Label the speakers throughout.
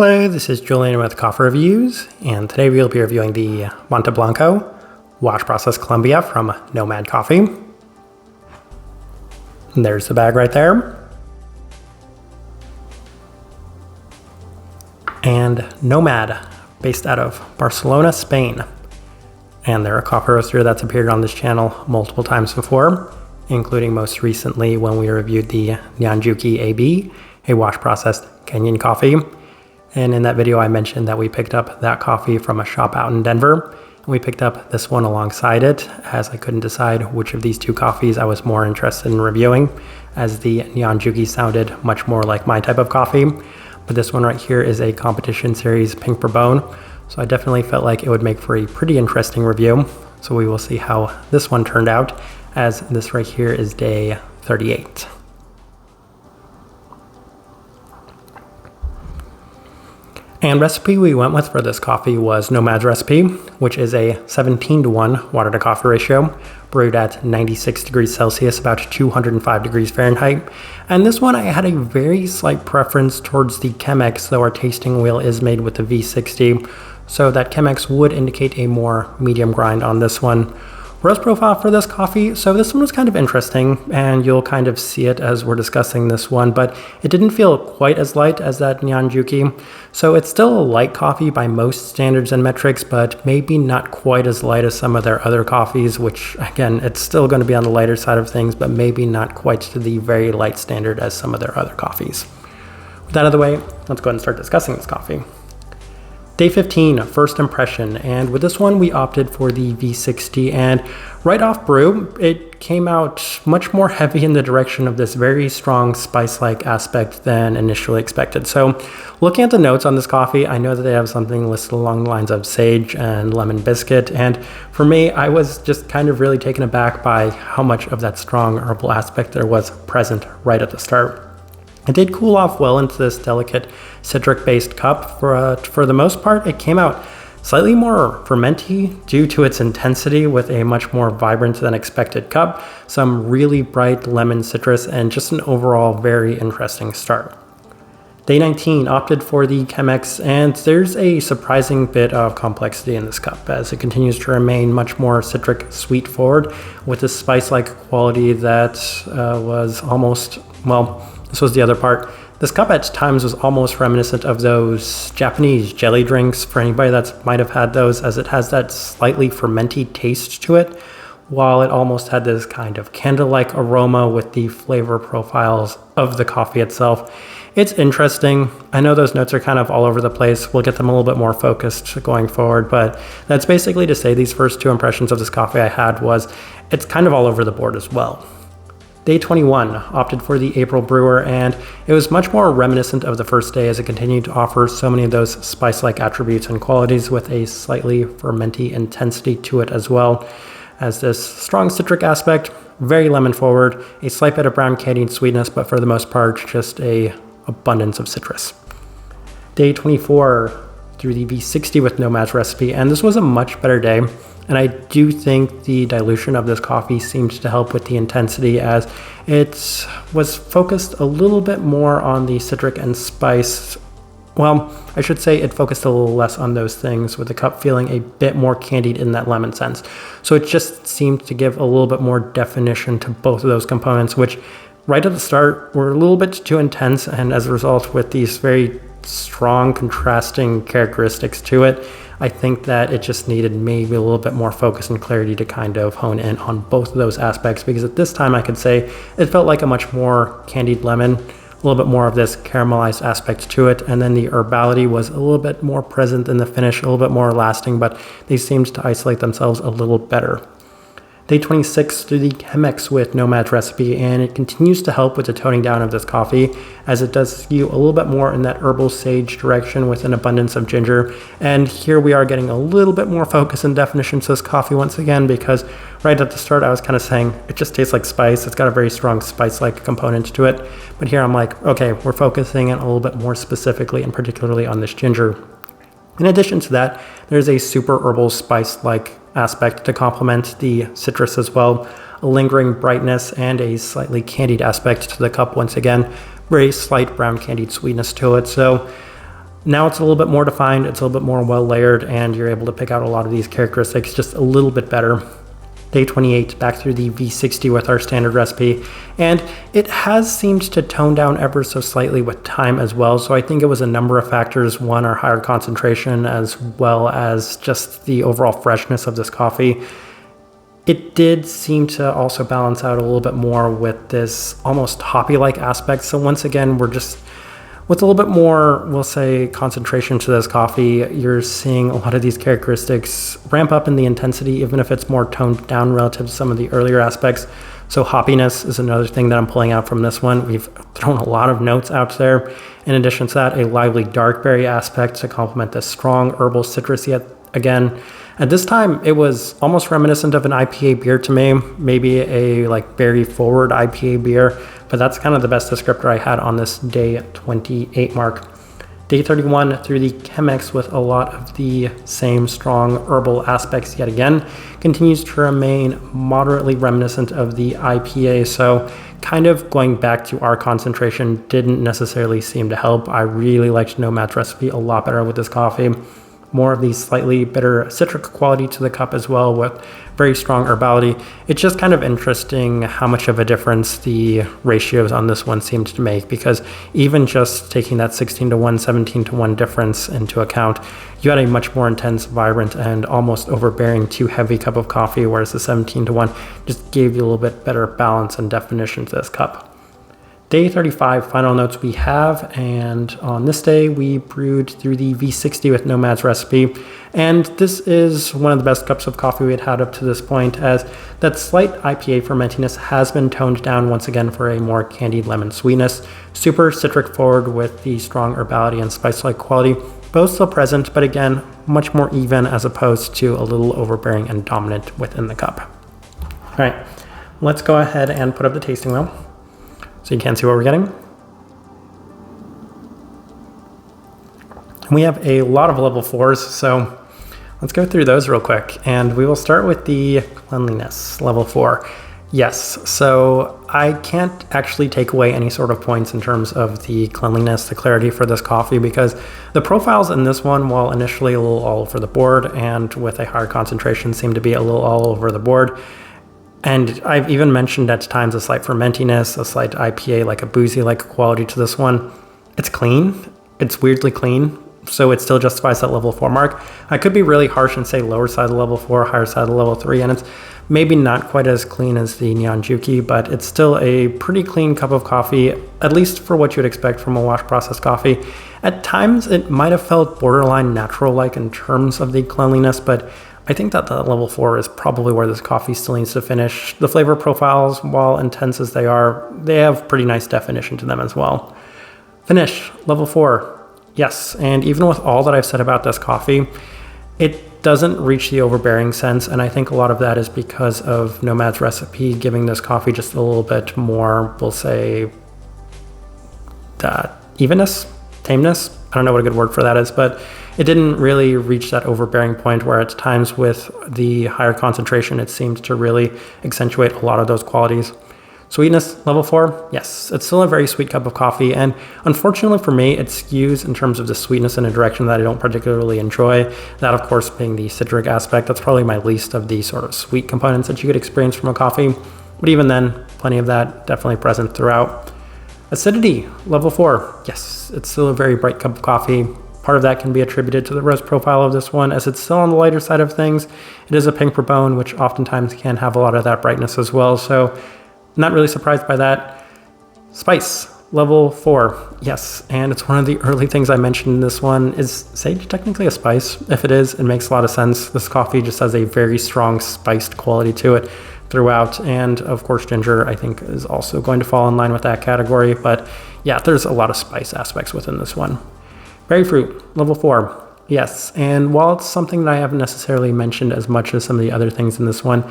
Speaker 1: Hello, this is Julian with Coffee Reviews, and today we'll be reviewing the Monteblanco Wash Process Colombia from Nomad Coffee. And there's the bag right there. And Nomad, based out of Barcelona, Spain. And they're a coffee roaster that's appeared on this channel multiple times before, including most recently when we reviewed the Nyanjuki AB, a wash processed Kenyan coffee. And in that video, I mentioned that we picked up that coffee from a shop out in Denver. And we picked up this one alongside it, as I couldn't decide which of these two coffees I was more interested in reviewing, as the Nyanjuki sounded much more like my type of coffee. But this one right here is a competition series Pink Bourbon, so I definitely felt like it would make for a pretty interesting review. So we will see how this one turned out, as this right here is day 38. And recipe we went with for this coffee was Nomad's recipe, which is a 17:1 water to coffee ratio, brewed at 96 degrees Celsius, about 205 degrees Fahrenheit. And this one I had a very slight preference towards the Chemex, though our tasting wheel is made with the V60, so that Chemex would indicate a more medium grind on this one. Roast profile for this coffee, so this one was kind of interesting, and you'll kind of see it as we're discussing this one, but it didn't feel quite as light as that Nyanjuki. So it's still a light coffee by most standards and metrics, but maybe not quite as light as some of their other coffees, which again, it's still going to be on the lighter side of things, but maybe not quite to the very light standard as some of their other coffees. With that out of the way, let's go ahead and start discussing this coffee. Day 15, first impression, and with this one we opted for the V60, and right off brew, it came out much more heavy in the direction of this very strong spice-like aspect than initially expected. So looking at the notes on this coffee, I know that they have something listed along the lines of sage and lemon biscuit, and for me, I was just kind of really taken aback by how much of that strong herbal aspect there was present right at the start. It did cool off well into this delicate citric-based cup. For the most part, it came out slightly more fermenty due to its intensity, with a much more vibrant than expected cup, some really bright lemon citrus, and just an overall very interesting start. Day 19 opted for the Chemex, and there's a surprising bit of complexity in this cup as it continues to remain much more citric sweet forward with a spice-like quality that was almost, well, this was the other part. This cup at times was almost reminiscent of those Japanese jelly drinks, for anybody that might have had those, as it has that slightly fermenty taste to it, while it almost had this kind of candle-like aroma with the flavor profiles of the coffee itself. It's interesting. I know those notes are kind of all over the place. We'll get them a little bit more focused going forward, but that's basically to say these first two impressions of this coffee I had was it's kind of all over the board as well. Day 21 opted for the April brewer, and it was much more reminiscent of the first day as it continued to offer so many of those spice-like attributes and qualities with a slightly fermenty intensity to it as well, as this strong citric aspect, very lemon forward, a slight bit of brown candied sweetness, but for the most part, just a abundance of citrus. Day 24 through the V60 with Nomad's recipe, and this was a much better day. And I do think the dilution of this coffee seemed to help with the intensity, as it was focused a little bit more on the citric and spice. Well, I should say it focused a little less on those things, with the cup feeling a bit more candied in that lemon sense. So it just seemed to give a little bit more definition to both of those components, which right at the start were a little bit too intense, and as a result, with these very strong contrasting characteristics to it, I think that it just needed maybe a little bit more focus and clarity to kind of hone in on both of those aspects, because at this time I could say it felt like a much more candied lemon, a little bit more of this caramelized aspect to it, and then the herbality was a little bit more present in the finish, a little bit more lasting, but they seemed to isolate themselves a little better. Day 26 through the Chemex with Nomad's recipe, and it continues to help with the toning down of this coffee, as it does skew a little bit more in that herbal sage direction with an abundance of ginger. And here we are getting a little bit more focus and definition to this coffee once again, because right at the start I was kind of saying it just tastes like spice. It's got a very strong spice-like component to it. But here I'm like, okay, we're focusing in a little bit more specifically and particularly on this ginger. In addition to that, there's a super herbal spice-like aspect to complement the citrus as well, a lingering brightness and a slightly candied aspect to the cup once again, very slight brown candied sweetness to it. So Now it's a little bit more defined, it's a little bit more well layered, and you're able to pick out a lot of these characteristics just a little bit better. Day 28, back through the V60 with our standard recipe, and it has seemed to tone down ever so slightly with time as well. So I think it was a number of factors. One, our higher concentration, as well as just the overall freshness of this coffee. It did seem to also balance out a little bit more with this almost hoppy-like aspect. So once again, we're just with a little bit more, we'll say, concentration to this coffee, you're seeing a lot of these characteristics ramp up in the intensity, even if it's more toned down relative to some of the earlier aspects. So hoppiness is another thing that I'm pulling out from this one. We've thrown a lot of notes out there. In addition to that, a lively dark berry aspect to complement this strong herbal citrusy again. At this time, it was almost reminiscent of an IPA beer to me, maybe a like berry forward IPA beer, but that's kind of the best descriptor I had on this day 28 mark. Day 31 through the Chemex with a lot of the same strong herbal aspects yet again, continues to remain moderately reminiscent of the IPA, so kind of going back to our concentration didn't necessarily seem to help. I really liked Nomad's recipe a lot better with this coffee. More of the slightly bitter citric quality to the cup as well, with very strong herbality. It's just kind of interesting how much of a difference the ratios on this one seemed to make, because even just taking that 16:1, 17:1 difference into account, you had a much more intense, vibrant, and almost overbearing too heavy cup of coffee, whereas the 17:1 just gave you a little bit better balance and definition to this cup. Day 35, final notes we have, and on this day we brewed through the V60 with Nomad's recipe, and this is one of the best cups of coffee we had up to this point, as that slight IPA fermentiness has been toned down once again for a more candied lemon sweetness. Super citric forward with the strong herbality and spice-like quality, both still present, but again, much more even as opposed to a little overbearing and dominant within the cup. All right, let's go ahead and put up the tasting wheel so you can see what we're getting. We have a lot of level 4s, so let's go through those real quick. And we will start with the cleanliness, level 4. Yes, so I can't actually take away any sort of points in terms of the cleanliness, the clarity for this coffee, because the profiles in this one, while initially a little all over the board and with a higher concentration, seem to be a little all over the board. And I've even mentioned at times a slight fermentiness, a slight IPA, like a boozy-like quality to this one. It's clean. It's weirdly clean, so it still justifies that level 4 mark. I could be really harsh and say lower side of level 4, higher side of level 3, and it's maybe not quite as clean as the Neon Juki, but it's still a pretty clean cup of coffee, at least for what you'd expect from a wash process coffee. At times, it might have felt borderline natural-like in terms of the cleanliness, but I think that the level 4 is probably where this coffee still needs to finish. The flavor profiles, while intense as they are, they have pretty nice definition to them as well. Finish, level 4. Yes, and even with all that I've said about this coffee, it doesn't reach the overbearing sense, and I think a lot of that is because of Nomad's recipe giving this coffee just a little bit more, we'll say, evenness, tameness. I don't know what a good word for that is, but it didn't really reach that overbearing point where at times with the higher concentration, it seemed to really accentuate a lot of those qualities. Sweetness, level 4, yes, it's still a very sweet cup of coffee, and unfortunately for me, it skews in terms of the sweetness in a direction that I don't particularly enjoy. That, of course, being the citric aspect. That's probably my least of the sort of sweet components that you could experience from a coffee, but even then, plenty of that definitely present throughout. Acidity, level 4, yes, it's still a very bright cup of coffee. Part of that can be attributed to the roast profile of this one, as it's still on the lighter side of things. It is a pink bourbon, which oftentimes can have a lot of that brightness as well, so not really surprised by that. Spice, level 4, yes, and it's one of the early things I mentioned in this one. Is sage technically a spice? If it is, it makes a lot of sense. This coffee just has a very strong spiced quality to it throughout, and of course ginger I think is also going to fall in line with that category, but yeah, there's a lot of spice aspects within this one. Berry fruit, level 4, yes, and while it's something that I haven't necessarily mentioned as much as some of the other things in this one,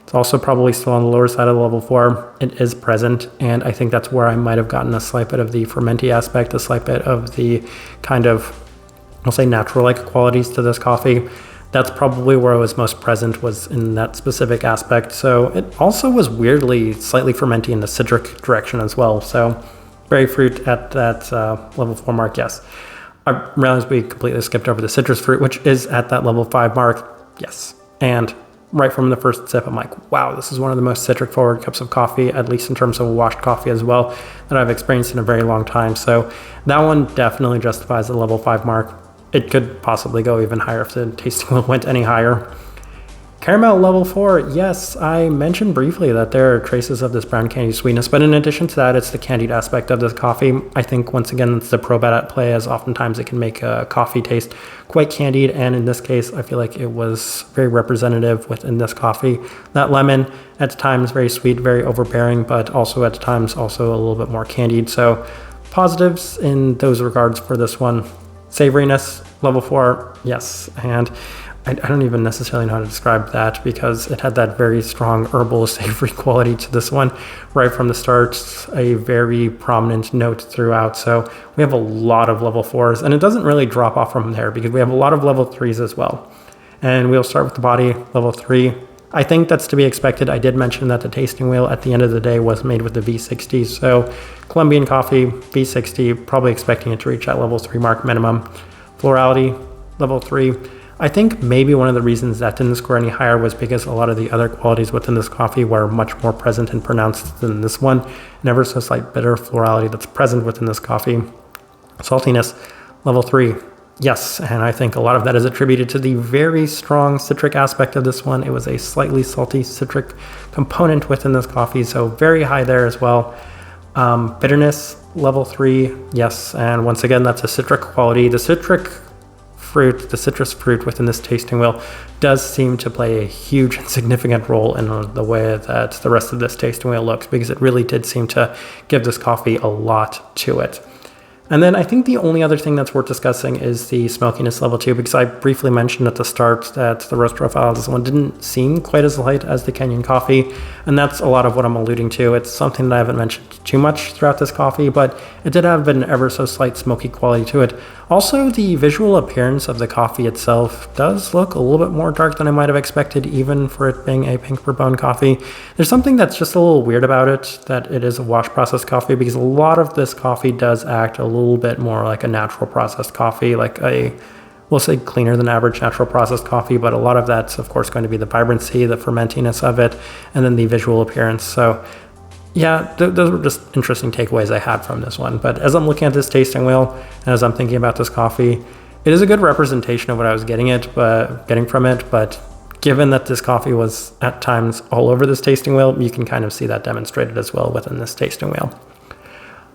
Speaker 1: it's also probably still on the lower side of level 4. It is present, and I think that's where I might have gotten a slight bit of the fermenty aspect, a slight bit of the kind of, I'll say, natural-like qualities to this coffee. That's probably where it was most present, was in that specific aspect. So it also was weirdly slightly fermenty in the citric direction as well. So berry fruit at that level 4 mark, yes. I realized we completely skipped over the citrus fruit, which is at that level 5 mark. Yes. And right from the first sip, I'm like, wow, this is one of the most citric forward cups of coffee, at least in terms of washed coffee as well, that I've experienced in a very long time. So that one definitely justifies the level 5 mark. It could possibly go even higher if the tasting wheel went any higher. Caramel level 4, yes, I mentioned briefly that there are traces of this brown candy sweetness, but in addition to that, it's the candied aspect of this coffee. I think once again, it's the probat at play, as oftentimes it can make a coffee taste quite candied, and in this case, I feel like it was very representative within this coffee. That lemon, at times very sweet, very overbearing, but also at times also a little bit more candied, so positives in those regards for this one. Savoriness, level 4, yes, and I don't even necessarily know how to describe that because it had that very strong herbal savory quality to this one right from the start, a very prominent note throughout. So we have a lot of level 4s, and it doesn't really drop off from there because we have a lot of level 3s as well. And we'll start with the body, level 3. I think that's to be expected. I did mention that the tasting wheel at the end of the day was made with the V60, so Colombian coffee, V60, probably expecting it to reach that level 3 mark minimum. Florality, level 3. I think maybe one of the reasons that didn't score any higher was because a lot of the other qualities within this coffee were much more present and pronounced than this one. An ever so slight bitter florality that's present within this coffee. Saltiness, level 3. Yes, and I think a lot of that is attributed to the very strong citric aspect of this one. It was a slightly salty citric component within this coffee, so very high there as well. Bitterness, level 3. Yes, and once again, that's a citric quality. The citrus fruit within this tasting wheel does seem to play a huge and significant role in the way that the rest of this tasting wheel looks, because it really did seem to give this coffee a lot to it. And then I think the only other thing that's worth discussing is the smokiness level 2, because I briefly mentioned at the start that the roast profile of this one didn't seem quite as light as the Kenyan coffee, and that's a lot of what I'm alluding to. It's something that I haven't mentioned too much throughout this coffee, but it did have an ever so slight smoky quality to it. Also, the visual appearance of the coffee itself does look a little bit more dark than I might have expected, even for it being a pink bourbon coffee. There's something that's just a little weird about it, that it is a wash process coffee, because a lot of this coffee does act a little bit more like a natural processed coffee, like we'll say cleaner than average natural processed coffee, but a lot of that's of course going to be the vibrancy, the fermentiness of it, and then the visual appearance. So yeah, those were just interesting takeaways I had from this one. But as I'm looking at this tasting wheel, and as I'm thinking about this coffee, it is a good representation of what I was getting from it, but given that this coffee was at times all over this tasting wheel, you can kind of see that demonstrated as well within this tasting wheel.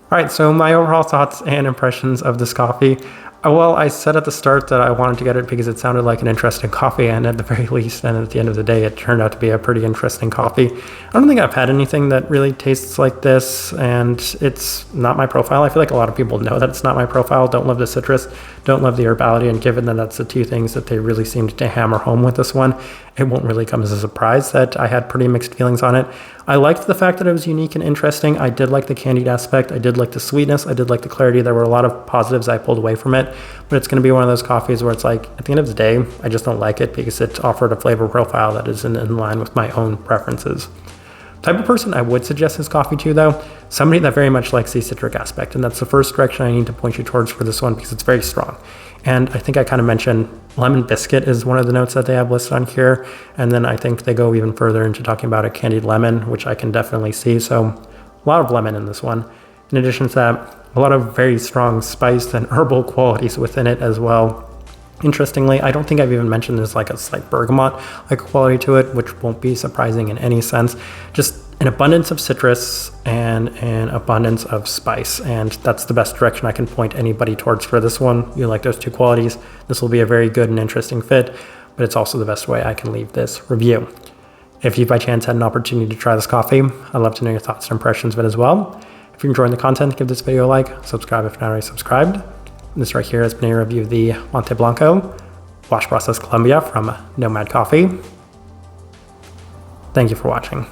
Speaker 1: All right, so my overall thoughts and impressions of this coffee. Well, I said at the start that I wanted to get it because it sounded like an interesting coffee, and at the very least, and at the end of the day, it turned out to be a pretty interesting coffee. I don't think I've had anything that really tastes like this, and it's not my profile. I feel like a lot of people know that it's not my profile. Don't love the citrus, don't love the herbality, and given that that's the two things that they really seemed to hammer home with this one, it won't really come as a surprise that I had pretty mixed feelings on it. I liked the fact that it was unique and interesting. I did like the candied aspect. I did like the sweetness. I did like the clarity. There were a lot of positives I pulled away from it, but it's going to be one of those coffees where it's like, at the end of the day, I just don't like it because it offered a flavor profile that isn't in line with my own preferences. Type of person I would suggest this coffee to, though, somebody that very much likes the citric aspect, and that's the first direction I need to point you towards for this one because it's very strong. And I think I kind of mentioned lemon biscuit is one of the notes that they have listed on here, and then I think they go even further into talking about a candied lemon, which I can definitely see. So a lot of lemon in this one. In addition to that, a lot of very strong spice and herbal qualities within it as well. Interestingly, I don't think I've even mentioned there's like a slight bergamot-like quality to it, which won't be surprising in any sense. Just an abundance of citrus and an abundance of spice, and that's the best direction I can point anybody towards for this one. You like those two qualities, this will be a very good and interesting fit, but it's also the best way I can leave this review. If you by chance had an opportunity to try this coffee, I'd love to know your thoughts and impressions of it as well. If you're enjoying the content, give this video a like, subscribe if you're not already subscribed. This right here has been a review of the Monteblanco Wash Process Colombia from Nomad Coffee. Thank you for watching.